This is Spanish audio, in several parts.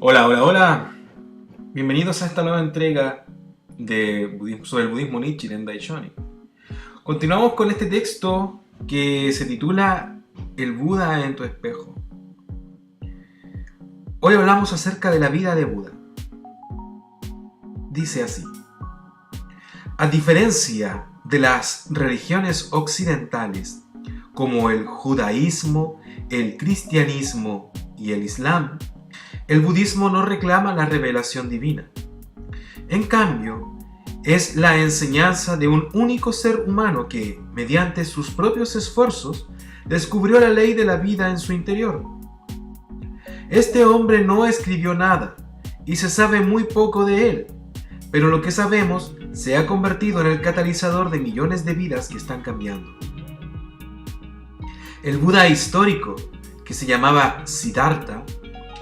Hola, hola, hola. Bienvenidos a esta nueva entrega sobre el budismo Nichiren Daishonin. Continuamos con este texto que se titula El Buda en tu espejo. Hoy hablamos acerca de la vida de Buda. Dice así: a diferencia de las religiones occidentales, como el judaísmo, el cristianismo y el islam, el budismo no reclama la revelación divina. En cambio, es la enseñanza de un único ser humano que, mediante sus propios esfuerzos, descubrió la ley de la vida en su interior. Este hombre no escribió nada y se sabe muy poco de él, pero lo que sabemos se ha convertido en el catalizador de millones de vidas que están cambiando. El Buda histórico, que se llamaba Siddhartha,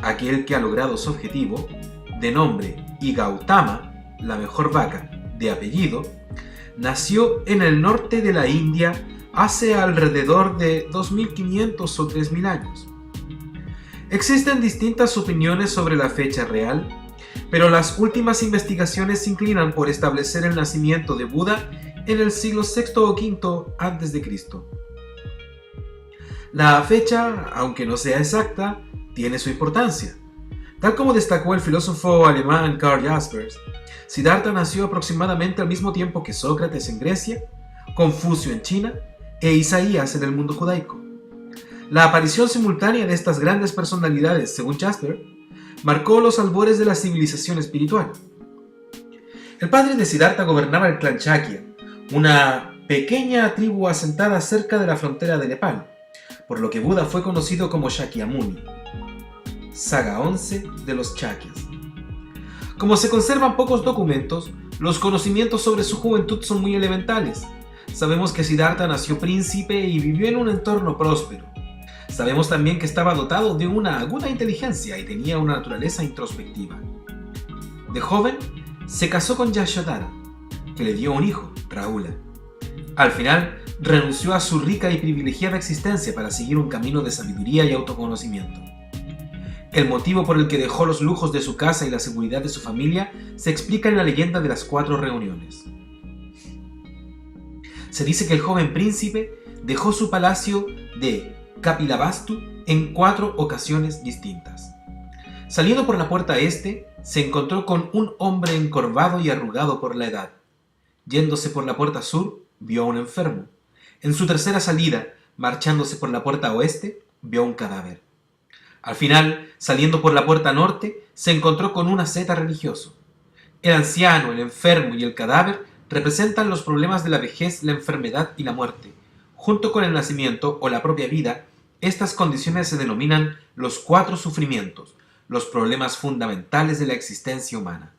aquel que ha logrado su objetivo, de nombre, y Gautama, la mejor vaca, de apellido, nació en el norte de la India hace alrededor de 2500 o 3000 años. Existen distintas opiniones sobre la fecha real, pero las últimas investigaciones se inclinan por establecer el nacimiento de Buda en el siglo VI o V a.C. La fecha, aunque no sea exacta, tiene su importancia. Tal como destacó el filósofo alemán Karl Jaspers, Siddhartha nació aproximadamente al mismo tiempo que Sócrates en Grecia, Confucio en China e Isaías en el mundo judaico. La aparición simultánea de estas grandes personalidades, según Jasper, marcó los albores de la civilización espiritual. El padre de Siddhartha gobernaba el clan Shakya, una pequeña tribu asentada cerca de la frontera de Nepal, por lo que Buda fue conocido como Shakyamuni. Saga 11 de los Shakyas. Como se conservan pocos documentos, los conocimientos sobre su juventud son muy elementales. Sabemos que Siddhartha nació príncipe y vivió en un entorno próspero. Sabemos también que estaba dotado de una aguda inteligencia y tenía una naturaleza introspectiva. De joven, se casó con Yashodhara, que le dio un hijo, Rahula. Al final, renunció a su rica y privilegiada existencia para seguir un camino de sabiduría y autoconocimiento. El motivo por el que dejó los lujos de su casa y la seguridad de su familia se explica en la leyenda de las 4 reuniones. Se dice que el joven príncipe dejó su palacio de Kapilavastu en 4 ocasiones distintas. Saliendo por la puerta este, se encontró con un hombre encorvado y arrugado por la edad. Yéndose por la puerta sur, vio a un enfermo. En su tercera salida, marchándose por la puerta oeste, vio a un cadáver. Al final, saliendo por la puerta norte, se encontró con un asceta religioso. El anciano, el enfermo y el cadáver representan los problemas de la vejez, la enfermedad y la muerte. Junto con el nacimiento o la propia vida, estas condiciones se denominan los 4 sufrimientos, los problemas fundamentales de la existencia humana.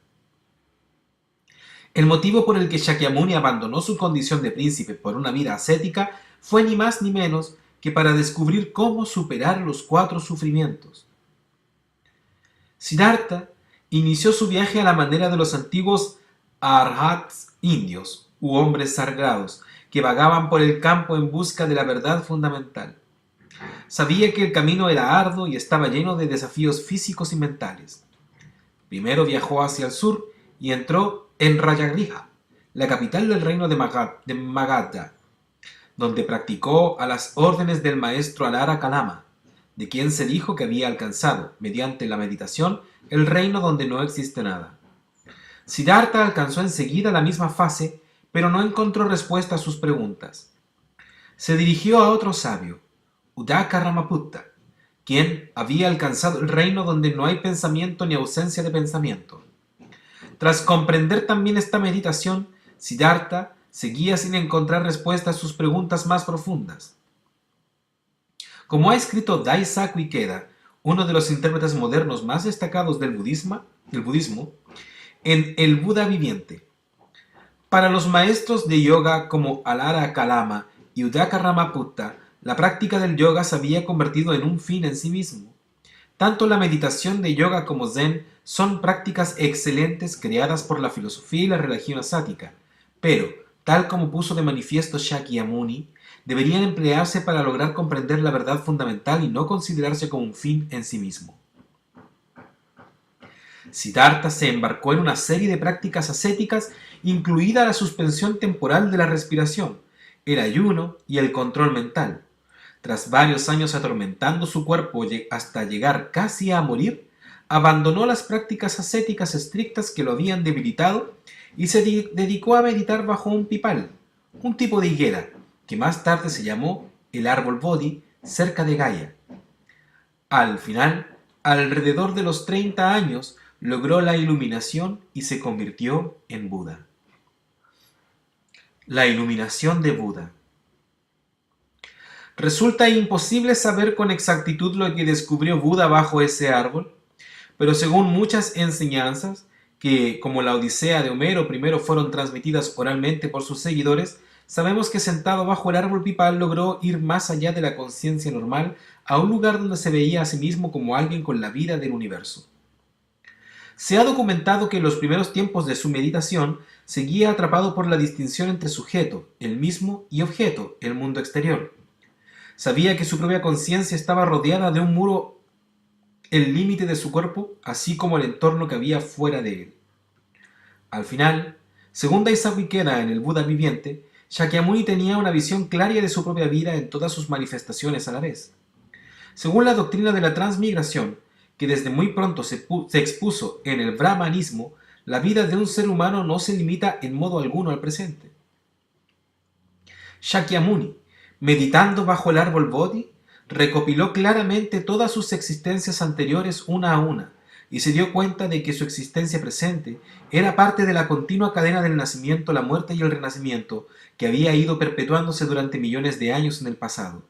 El motivo por el que Shakyamuni abandonó su condición de príncipe por una vida ascética fue ni más ni menos que para descubrir cómo superar los 4 sufrimientos. Siddhartha inició su viaje a la manera de los antiguos arhats indios u hombres sagrados que vagaban por el campo en busca de la verdad fundamental. Sabía que el camino era arduo y estaba lleno de desafíos físicos y mentales. Primero viajó hacia el sur y entró en Rajagriha, la capital del reino de Magadha, donde practicó a las órdenes del maestro Alara Kalama, de quien se dijo que había alcanzado, mediante la meditación, el reino donde no existe nada. Siddhartha alcanzó enseguida la misma fase, pero no encontró respuesta a sus preguntas. Se dirigió a otro sabio, Uddaka Ramaputta, quien había alcanzado el reino donde no hay pensamiento ni ausencia de pensamiento. Tras comprender también esta meditación, Siddhartha seguía sin encontrar respuesta a sus preguntas más profundas. Como ha escrito Daisaku Ikeda, uno de los intérpretes modernos más destacados del budismo, en El Buda Viviente, para los maestros de yoga como Alara Kalama y Uddaka Ramaputta, la práctica del yoga se había convertido en un fin en sí mismo. Tanto la meditación de yoga como Zen son prácticas excelentes creadas por la filosofía y la religión asática, pero tal como puso de manifiesto Shakyamuni, deberían emplearse para lograr comprender la verdad fundamental y no considerarse como un fin en sí mismo. Siddhartha se embarcó en una serie de prácticas ascéticas, incluida la suspensión temporal de la respiración, el ayuno y el control mental. Tras varios años atormentando su cuerpo hasta llegar casi a morir, abandonó las prácticas ascéticas estrictas que lo habían debilitado y se dedicó a meditar bajo un pipal, un tipo de higuera, que más tarde se llamó el árbol Bodhi, cerca de Gaya. Al final, alrededor de los 30 años, logró la iluminación y se convirtió en Buda. La iluminación de Buda. Resulta imposible saber con exactitud lo que descubrió Buda bajo ese árbol, pero según muchas enseñanzas, que como la Odisea de Homero primero fueron transmitidas oralmente por sus seguidores, sabemos que sentado bajo el árbol pipal logró ir más allá de la conciencia normal a un lugar donde se veía a sí mismo como alguien con la vida del universo. Se ha documentado que en los primeros tiempos de su meditación seguía atrapado por la distinción entre sujeto, el mismo, y objeto, el mundo exterior. Sabía que su propia conciencia estaba rodeada de un muro, el límite de su cuerpo, así como el entorno que había fuera de él. Al final, según Daisaku Ikeda en el Buda viviente, Shakyamuni tenía una visión clara de su propia vida en todas sus manifestaciones a la vez. Según la doctrina de la transmigración, que desde muy pronto se expuso en el brahmanismo, la vida de un ser humano no se limita en modo alguno al presente. Shakyamuni, meditando bajo el árbol Bodhi, recopiló claramente todas sus existencias anteriores una a una, y se dio cuenta de que su existencia presente era parte de la continua cadena del nacimiento, la muerte y el renacimiento que había ido perpetuándose durante millones de años en el pasado.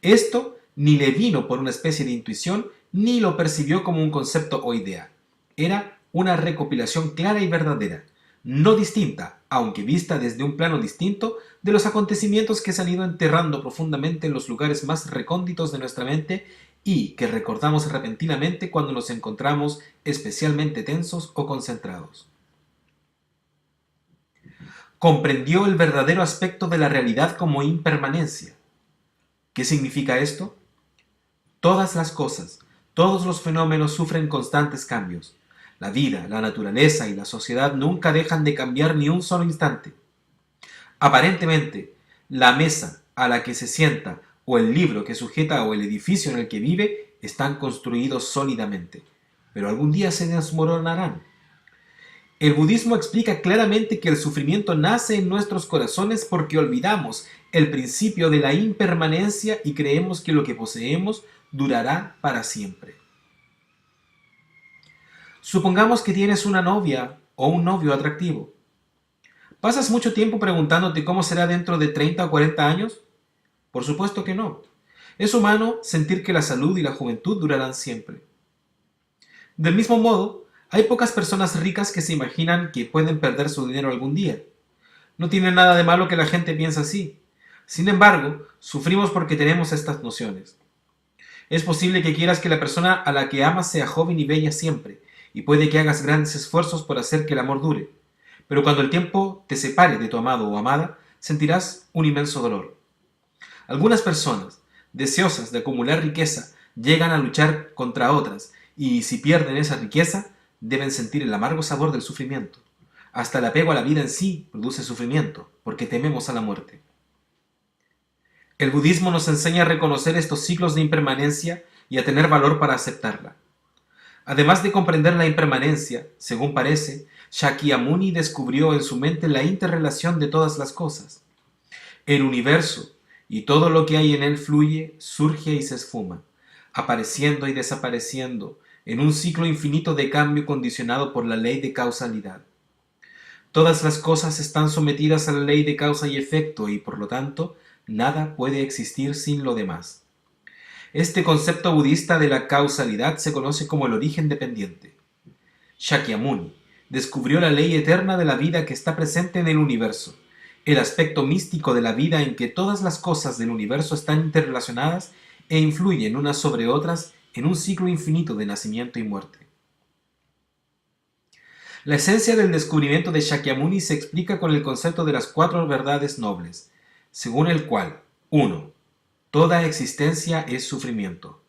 Esto ni le vino por una especie de intuición, ni lo percibió como un concepto o idea. Era una recopilación clara y verdadera, no distinta, aunque vista desde un plano distinto, de los acontecimientos que se han ido enterrando profundamente en los lugares más recónditos de nuestra mente y que recordamos repentinamente cuando nos encontramos especialmente tensos o concentrados. Comprendió el verdadero aspecto de la realidad como impermanencia. ¿Qué significa esto? Todas las cosas, todos los fenómenos sufren constantes cambios. La vida, la naturaleza y la sociedad nunca dejan de cambiar ni un solo instante. Aparentemente, la mesa a la que se sienta o el libro que sujeta o el edificio en el que vive están construidos sólidamente, pero algún día se desmoronarán. El budismo explica claramente que el sufrimiento nace en nuestros corazones porque olvidamos el principio de la impermanencia y creemos que lo que poseemos durará para siempre. Supongamos que tienes una novia o un novio atractivo. ¿Pasas mucho tiempo preguntándote cómo será dentro de 30 o 40 años? Por supuesto que no. Es humano sentir que la salud y la juventud durarán siempre. Del mismo modo, hay pocas personas ricas que se imaginan que pueden perder su dinero algún día. No tiene nada de malo que la gente piense así. Sin embargo, sufrimos porque tenemos estas nociones. Es posible que quieras que la persona a la que amas sea joven y bella siempre, y puede que hagas grandes esfuerzos por hacer que el amor dure. Pero cuando el tiempo te separe de tu amado o amada, sentirás un inmenso dolor. Algunas personas, deseosas de acumular riqueza, llegan a luchar contra otras, y si pierden esa riqueza, deben sentir el amargo sabor del sufrimiento. Hasta el apego a la vida en sí produce sufrimiento, porque tememos a la muerte. El budismo nos enseña a reconocer estos ciclos de impermanencia y a tener valor para aceptarla. Además de comprender la impermanencia, según parece, Shakyamuni descubrió en su mente la interrelación de todas las cosas. El universo y todo lo que hay en él fluye, surge y se esfuma, apareciendo y desapareciendo, en un ciclo infinito de cambio condicionado por la ley de causalidad. Todas las cosas están sometidas a la ley de causa y efecto y, por lo tanto, nada puede existir sin lo demás. Este concepto budista de la causalidad se conoce como el origen dependiente. Shakyamuni descubrió la ley eterna de la vida que está presente en el universo, el aspecto místico de la vida en que todas las cosas del universo están interrelacionadas e influyen unas sobre otras en un ciclo infinito de nacimiento y muerte. La esencia del descubrimiento de Shakyamuni se explica con el concepto de las 4 verdades nobles, según el cual 1. Toda existencia es sufrimiento.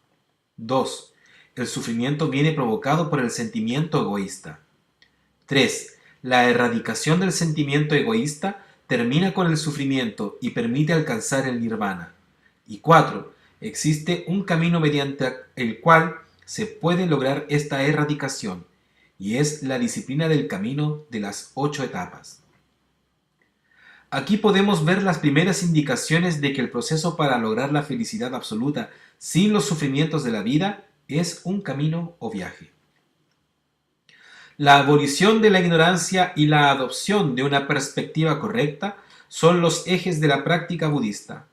2. El sufrimiento viene provocado por el sentimiento egoísta. 3. La erradicación del sentimiento egoísta termina con el sufrimiento y permite alcanzar el nirvana. Y 4. Existe un camino mediante el cual se puede lograr esta erradicación, y es la disciplina del camino de las 8 etapas. Aquí podemos ver las primeras indicaciones de que el proceso para lograr la felicidad absoluta sin los sufrimientos de la vida es un camino o viaje. La abolición de la ignorancia y la adopción de una perspectiva correcta son los ejes de la práctica budista.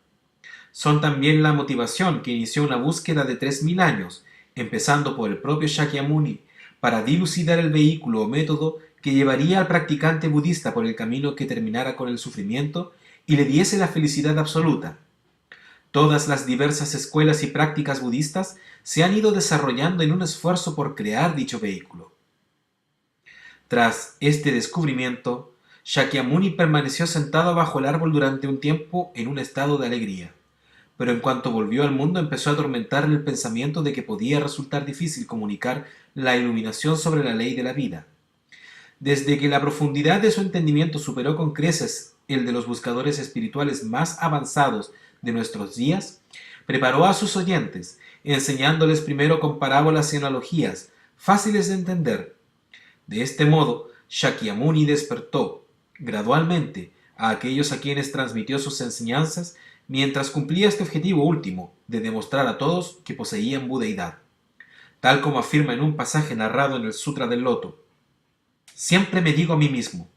Son también la motivación que inició una búsqueda de 3000 años, empezando por el propio Shakyamuni, para dilucidar el vehículo o método que llevaría al practicante budista por el camino que terminara con el sufrimiento y le diese la felicidad absoluta. Todas las diversas escuelas y prácticas budistas se han ido desarrollando en un esfuerzo por crear dicho vehículo. Tras este descubrimiento, Shakyamuni permaneció sentado bajo el árbol durante un tiempo en un estado de alegría, pero en cuanto volvió al mundo empezó a atormentarle el pensamiento de que podía resultar difícil comunicar la iluminación sobre la ley de la vida. Desde que la profundidad de su entendimiento superó con creces el de los buscadores espirituales más avanzados de nuestros días, preparó a sus oyentes, enseñándoles primero con parábolas y analogías, fáciles de entender. De este modo, Shakyamuni despertó, gradualmente, a aquellos a quienes transmitió sus enseñanzas, mientras cumplía este objetivo último, de demostrar a todos que poseían budeidad. Tal como afirma en un pasaje narrado en el Sutra del Loto: siempre me digo a mí mismo,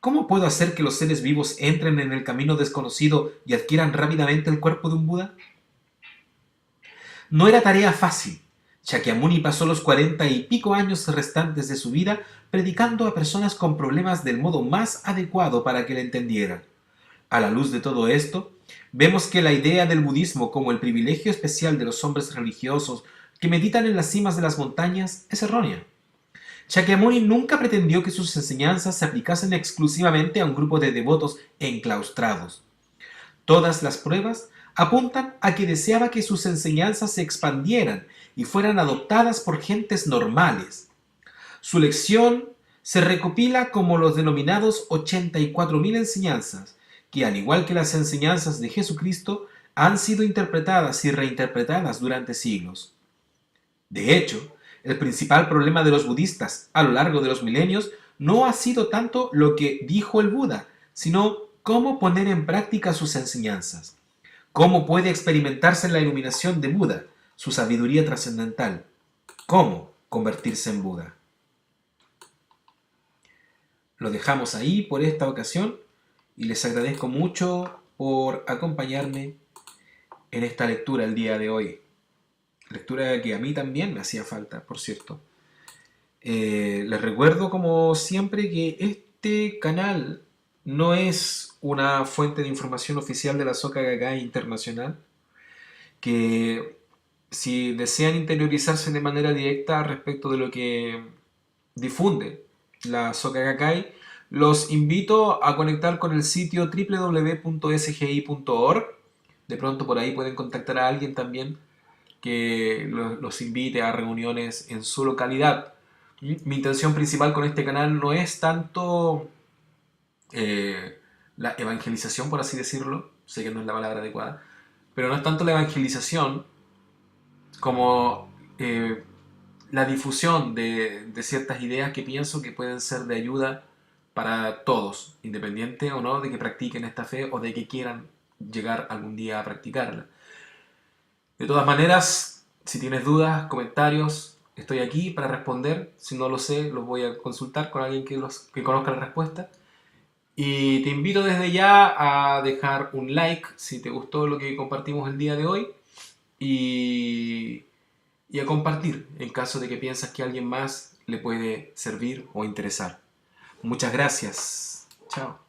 ¿cómo puedo hacer que los seres vivos entren en el camino desconocido y adquieran rápidamente el cuerpo de un Buda? No era tarea fácil. Shakyamuni pasó los 40 y pico años restantes de su vida predicando a personas con problemas del modo más adecuado para que le entendieran. A la luz de todo esto, vemos que la idea del budismo como el privilegio especial de los hombres religiosos que meditan en las cimas de las montañas es errónea. Shakyamuni nunca pretendió que sus enseñanzas se aplicasen exclusivamente a un grupo de devotos enclaustrados. Todas las pruebas apuntan a que deseaba que sus enseñanzas se expandieran y fueran adoptadas por gentes normales. Su lección se recopila como los denominados 84.000 enseñanzas, que al igual que las enseñanzas de Jesucristo, han sido interpretadas y reinterpretadas durante siglos. De hecho, el principal problema de los budistas a lo largo de los milenios no ha sido tanto lo que dijo el Buda, sino cómo poner en práctica sus enseñanzas. ¿Cómo puede experimentarse la iluminación de Buda, su sabiduría trascendental? ¿Cómo convertirse en Buda? Lo dejamos ahí por esta ocasión y les agradezco mucho por acompañarme en esta lectura el día de hoy. Lectura que a mí también me hacía falta, por cierto. Les recuerdo, como siempre, que este canal no es una fuente de información oficial de la Soka Gakkai Internacional, que si desean interiorizarse de manera directa respecto de lo que difunde la Soka Gakkai, los invito a conectar con el sitio www.sgi.org. De pronto por ahí pueden contactar a alguien también que los invite a reuniones en su localidad. Mi intención principal con este canal no es tanto la evangelización, por así decirlo, sé que no es la palabra adecuada, pero no es tanto la evangelización como la difusión de ciertas ideas que pienso que pueden ser de ayuda para todos, independiente o no de que practiquen esta fe o de que quieran llegar algún día a practicarla. De todas maneras, si tienes dudas, comentarios, estoy aquí para responder. Si no lo sé, los voy a consultar con alguien que conozca la respuesta. Y te invito desde ya a dejar un like si te gustó lo que compartimos el día de hoy. Y a compartir en caso de que piensas que a alguien más le puede servir o interesar. Muchas gracias. Chao.